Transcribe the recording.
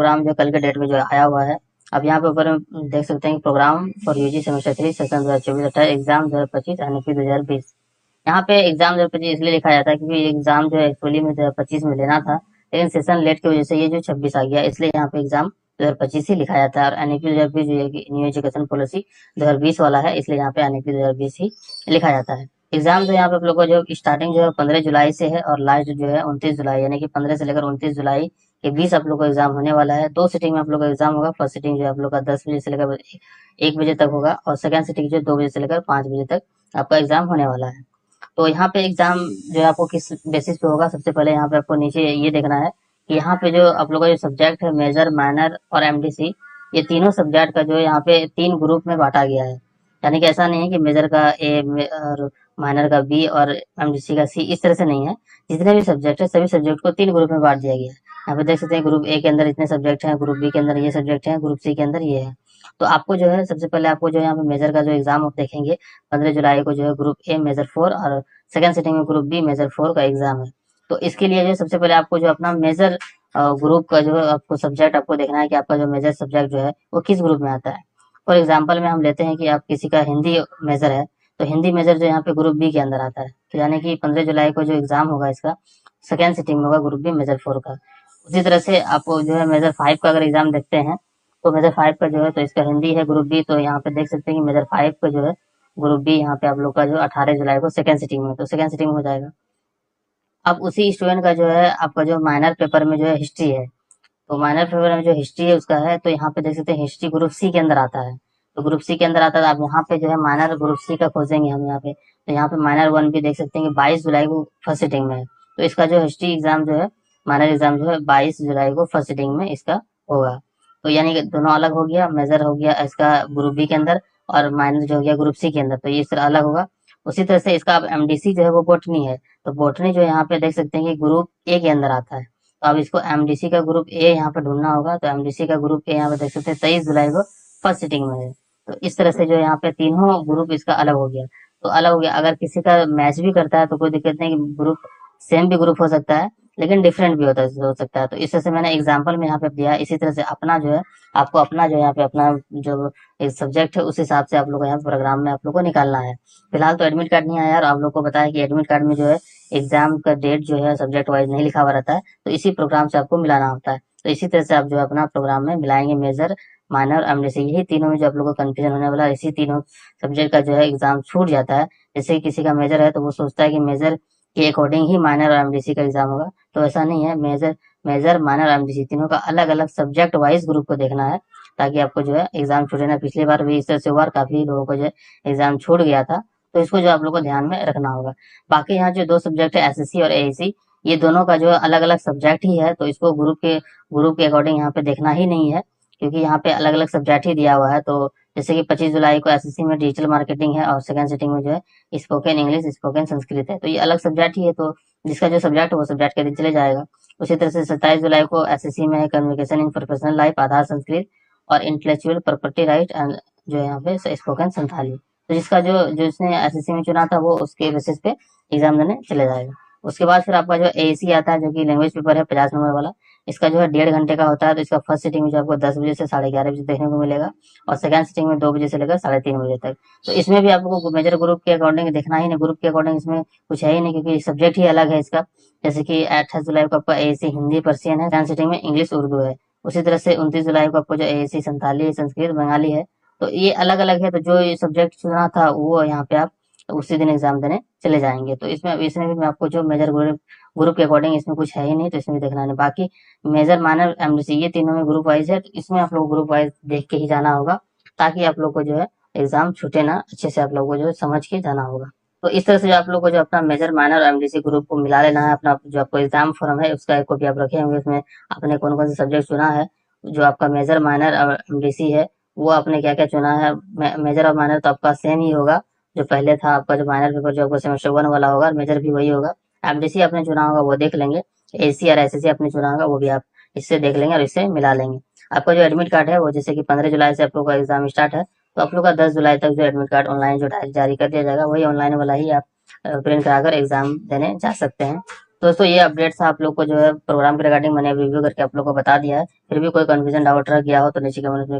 Programme जो कल के डेट में जो आया हुआ है। अब यहाँ पे ऊपर में देख सकते हैं कि program for UG semester 3 session 2024 exam 2025 NEP 2020। यहाँ पे एग्जाम 2025 इसलिए लिखा जाता है क्योंकि एग्जाम जो है एक्चुअली में 2025 में लेना था, लेकिन सेशन लेट की वजह से ये जो 26 आ गया, इसलिए यहाँ पे एग्जाम 2025 ही लिखा जाता है। और एनईपी 2020 जो है कि न्यू एजुकेशन पॉलिसी 2020 वाला है, इसलिए यहाँ पे एनईपी 2020 ही लिखा जाता है। एग्जाम जो यहाँ पे आप लोग को जो स्टार्टिंग जो है 15 जुलाई से है और लास्ट जो है 29 जुलाई, यानी कि 15 से लेकर 29 जुलाई के बीच आप लोग को एग्जाम होने वाला है। 2 सिटिंग में आप लोग का एग्जाम होगा। फर्स्ट सिटिंग जो है आप लोग का 10 बजे से लेकर 1 बजे तक होगा और सेकंड सिटिंग जो है 2 बजे से लेकर 5 बजे तक आपका एग्जाम होने वाला है। तो यहाँ पे एग्जाम जो है आपको किस बेसिस पे होगा, सबसे पहले यहाँ पे आपको नीचे ये देखना है कि यहाँ पे जो आप लोग का जो सब्जेक्ट है मेजर, माइनर और एमडीसी, ये तीनों सब्जेक्ट का जो है यहाँ पे 3 ग्रुप में बांटा गया है। यानी कि ऐसा नहीं है कि मेजर का ए और माइनर का बी और एमडीसी का सी, इस तरह से नहीं है। जितने भी सब्जेक्ट है सभी सब्जेक्ट को 3 ग्रुप में बांट दिया गया है। यहाँ पे देख सकते हैं ग्रुप ए के अंदर इतने सब्जेक्ट हैं, ग्रुप बी के अंदर ये सब्जेक्ट हैं, ग्रुप सी के अंदर ये है। तो आपको जो है सबसे पहले आपको जो है यहाँ पे मेजर का जो एग्जाम आप देखेंगे 15 जुलाई को जो है ग्रुप ए मेजर 4 और सेकंड सिटिंग में ग्रुप बी मेजर 4 का एग्जाम है। तो इसके लिए जो है सबसे पहले आपको जो अपना मेजर ग्रुप का जो है आपको सब्जेक्ट आपको देखना है कि आपका जो मेजर सब्जेक्ट जो है वो किस ग्रुप में आता है। फॉर एग्जाम्पल में हम लेते हैं कि आप किसी का हिंदी मेजर है, तो हिंदी मेजर जो यहाँ पे ग्रुप बी के अंदर आता है। तो यानी कि 15 जुलाई को जो एग्जाम होगा इसका सेकेंड सिटिंग में होगा ग्रुप बी मेजर 4 का। उसी तरह से आपको जो है मेजर 5 का अगर एग्जाम देखते हैं, तो मेजर 5 का जो है तो इसका हिंदी है ग्रुप बी, तो यहाँ पे देख सकते हैं कि मेजर 5 का जो है ग्रुप बी यहाँ पे आप लोग का जो 18 जुलाई को सेकेंड सिटिंग में, तो सेकेंड सिटिंग में हो जाएगा। अब उसी स्टूडेंट का जो है आपका जो माइनर पेपर में जो है हिस्ट्री है, तो माइनर पेपर में जो हिस्ट्री है उसका है, तो यहाँ पे देख सकते हैं हिस्ट्री ग्रुप सी के अंदर आता है। तो ग्रुप सी के अंदर आता है, आप यहाँ पे जो है माइनर ग्रुप सी का खोजेंगे हम यहाँ पे, तो यहाँ पे माइनर 1 भी देख सकते हैं कि 22 जुलाई को फर्स्ट सिटिंग में है। तो इसका जो हिस्ट्री एग्जाम जो है माइनर एग्जाम जो है 22 जुलाई को फर्स्ट सिटिंग में इसका होगा। तो यानी कि दोनों अलग हो गया, मेजर हो गया इसका ग्रुप बी के अंदर और माइनर जो हो गया ग्रुप सी के अंदर, तो ये इस तरह अलग होगा। उसी तरह से इसका अब एमडीसी जो है वो बोटनी है, तो बोटनी जो यहाँ पे देख सकते हैं कि ग्रुप ए के अंदर आता है। तो अब इसको एमडीसी का ग्रुप ए यहाँ पे ढूंढना होगा, तो एमडीसी का ग्रुप ए यहाँ पे देख सकते हैं 23 जुलाई को फर्स्ट सिटिंग में है। तो इस तरह से जो यहाँ पे तीनों ग्रुप इसका अलग हो गया। तो अलग हो गया, अगर किसी का मैच भी करता है तो कोई दिक्कत नहीं, कि ग्रुप सेम भी ग्रुप हो सकता है लेकिन डिफरेंट भी हो सकता है। तो इस तरह से मैंने एग्जाम्पल में यहाँ पे दिया है। इसी तरह से अपना जो है आपको अपना जो यहाँ पे अपना जो सब्जेक्ट है उस हिसाब से आप लोग को यहाँ प्रोग्राम में आप लोग को निकालना है। फिलहाल तो एडमिट कार्ड नहीं आया और आप लोग को बताया कि एडमिट कार्ड में जो है एग्जाम का डेट जो है सब्जेक्ट वाइज नहीं लिखा हुआ रहता है, तो इसी प्रोग्राम से आपको मिलाना होता है। तो इसी तरह से आप जो है अपना प्रोग्राम में मिलाएंगे मेजर, माइनर, एमडीसी, यही तीनों में जो आप लोग को कंफ्यूजन होने वाला है। इसी तीनों सब्जेक्ट का जो है एग्जाम छूट जाता है। जैसे किसी का मेजर है तो वो सोचता है कि मेजर के अकॉर्डिंग ही माइनर और एमडीसी का एग्जाम होगा, तो ऐसा नहीं है। मेजर, माइनर, एमडीसी तीनों का अलग अलग सब्जेक्ट वाइज ग्रुप को देखना है, ताकि आपको जो है एग्जाम छूटे ना। पिछली बार भी इस तरह से हुआ, काफी लोगों को जो है एग्जाम छूट गया था, तो इसको जो आप लोग को ध्यान में रखना होगा। बाकी यहाँ जो 2 सब्जेक्ट है एसएससी और एएसी, ये दोनों का जो अलग अलग सब्जेक्ट ही है, तो इसको ग्रुप के अकॉर्डिंग यहाँ पे देखना ही नहीं है, क्योंकि यहाँ पे अलग अलग सब्जेक्ट ही दिया हुआ है। तो जैसे कि 25 जुलाई को एसएससी में डिजिटल मार्केटिंग है और सेकंड सिटिंग में जो है स्पोकन इंग्लिश, स्पोकन संस्कृत है, तो ये अलग सब्जेक्ट ही है। तो जिसका जो सब्जेक्ट है वो सब्जेक्ट के दिन चले जाएगा। उसी तरह से 27 जुलाई को एसएससी में है कम्युनिकेशन इन प्रोफेशनल लाइफ, आधार संस्कृत और इंटेलेक्चुअल प्रॉपर्टी राइट एंड जो है यहाँ पे स्पोकन संथाली। तो जिसका जो जिसने एसएससी में चुना था वो उसके बेसिस पे एग्जाम देने चले जाएगा। उसके बाद फिर आपका जो एएसी आता है, जो कि लैंग्वेज पेपर है 50 नंबर वाला, इसका जो है 1.5 घंटे का होता है। तो इसका फर्स्ट सिटिंग में जो आपको 10 बजे से 11:30 बजे देखने को मिलेगा और सेकंड सिटिंग में 2 बजे से लेकर 3:30 बजे तक। तो इसमें भी आपको मेजर ग्रुप के अकॉर्डिंग देखना ही नहीं, ग्रुप के अकॉर्डिंग इसमें कुछ है ही नहीं, क्योंकि सब्जेक्ट ही अलग है इसका। जैसे कि 28 जुलाई को आपका एएसी हिंदी पर्सियन है, सेकंड सिटिंग में इंग्लिश उर्दू है। उसी तरह से 29 जुलाई को आपको जो एएसी संथाली, संस्कृत, बंगाली है। तो ये अलग अलग है, तो जो ये सब्जेक्ट चुना था वो यहाँ पे आप उसी दिन एग्जाम देने चले जाएंगे। तो इसमें भी मैं आपको जो मेजर ग्रुप के अकॉर्डिंग इसमें कुछ है ही नहीं, तो इसमें भी देखना नहीं। बाकी मेजर, माइनर, एमडीसी ये तीनों में ग्रुप वाइज है, तो इसमें आप लोग ग्रुप वाइज देख के ही जाना होगा, ताकि आप लोग को जो है एग्जाम छूटे ना, अच्छे से आप लोग को जो है समझ के जाना होगा। तो इस तरह से जो आप लोग को जो अपना मेजर, माइनर, एमडीसी ग्रुप को मिला लेना है। अपना जो आपको एग्जाम फॉर्म है उसका एक कॉपी आप रखे होंगे, उसमें आपने कौन कौन से सब्जेक्ट चुना है, जो आपका मेजर, माइनर और एमडीसी है वो आपने क्या क्या चुना है। मेजर और माइनर तो आपका सेम ही होगा, जो पहले था आपका जो माइनर पेपर जो आपका सेमेस्टर 1 वाला होगा, मेजर भी वही होगा। एमडीसी आपने चुना होगा वो देख लेंगे, एसी और एसएससी आपने चुना होगा वो भी आप इससे देख लेंगे और इससे मिला लेंगे। आपका जो एडमिट कार्ड है वो जैसे कि 15 जुलाई से आप लोग का एग्जाम स्टार्ट है, तो आप लोग का 10 जुलाई तक जो एडमिट कार्ड ऑनलाइन जो जारी कर दिया जाएगा, वही ऑनलाइन वाला ही आप प्रिंट कराकर एग्जाम देने जा सकते हैं। तो दोस्तों ये अपडेट्स आप लोग को जो है प्रोग्राम के रिगार्डिंग मैंने रिव्यू करके आप लोग को बता दिया है। फिर भी कोई कंफ्यूजन डाउट रह गया हो तो नीचे कमेंट में